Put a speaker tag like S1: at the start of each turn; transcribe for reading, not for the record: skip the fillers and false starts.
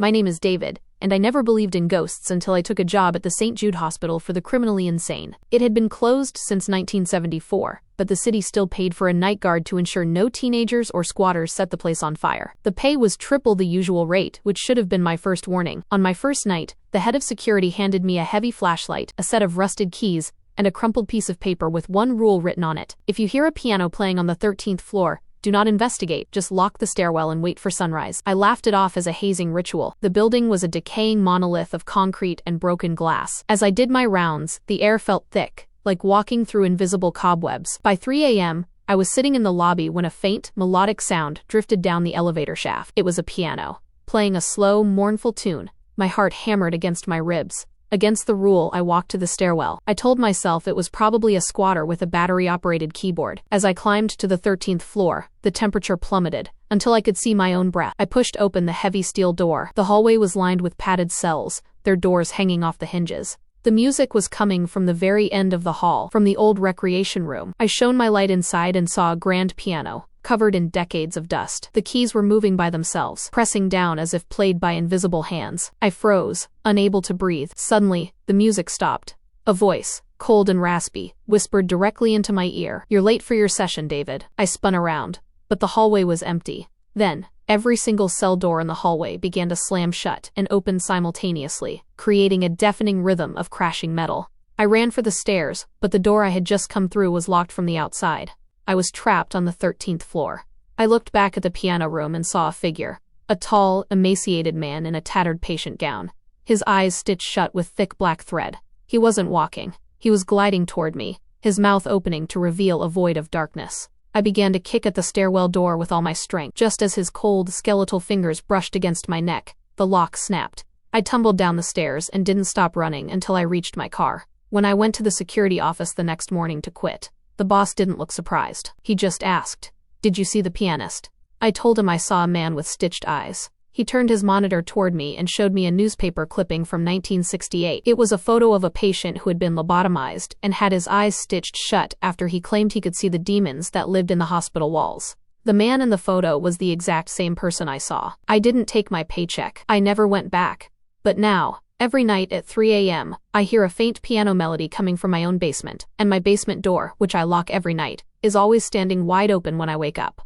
S1: My name is David, and I never believed in ghosts until I took a job at the St. Jude Hospital for the criminally insane. It had been closed since 1974, but the city still paid for a night guard to ensure no teenagers or squatters set the place on fire. The pay was triple the usual rate, which should have been my first warning. On my first night, the head of security handed me a heavy flashlight, a set of rusted keys, and a crumpled piece of paper with one rule written on it. If you hear a piano playing on the 13th floor, do not investigate, just lock the stairwell and wait for sunrise. I laughed it off as a hazing ritual. The building was a decaying monolith of concrete and broken glass. As I did my rounds, the air felt thick, like walking through invisible cobwebs. By 3 a.m., I was sitting in the lobby when a faint, melodic sound drifted down the elevator shaft. It was a piano, playing a slow, mournful tune. My heart hammered against my ribs. Against the rule, I walked to the stairwell. I told myself it was probably a squatter with a battery-operated keyboard. As I climbed to the 13th floor, the temperature plummeted, until I could see my own breath. I pushed open the heavy steel door. The hallway was lined with padded cells, their doors hanging off the hinges. The music was coming from the very end of the hall, from the old recreation room. I shone my light inside and saw a grand piano, covered in decades of dust. The keys were moving by themselves, pressing down as if played by invisible hands. I froze, unable to breathe. Suddenly, the music stopped. A voice, cold and raspy, whispered directly into my ear. "You're late for your session, David." I spun around, but the hallway was empty. Then, every single cell door in the hallway began to slam shut and open simultaneously, creating a deafening rhythm of crashing metal. I ran for the stairs, but the door I had just come through was locked from the outside. I was trapped on the 13th floor. I looked back at the piano room and saw a figure. A tall, emaciated man in a tattered patient gown. His eyes stitched shut with thick black thread. He wasn't walking. He was gliding toward me, his mouth opening to reveal a void of darkness. I began to kick at the stairwell door with all my strength. Just as his cold, skeletal fingers brushed against my neck, the lock snapped. I tumbled down the stairs and didn't stop running until I reached my car. When I went to the security office the next morning to quit, the boss didn't look surprised. He just asked, "Did you see the pianist?" I told him I saw a man with stitched eyes. He turned his monitor toward me and showed me a newspaper clipping from 1968. It was a photo of a patient who had been lobotomized and had his eyes stitched shut after he claimed he could see the demons that lived in the hospital walls. The man in the photo was the exact same person I saw. I didn't take my paycheck. I never went back. But now, every night at 3 a.m., I hear a faint piano melody coming from my own basement, and my basement door, which I lock every night, is always standing wide open when I wake up.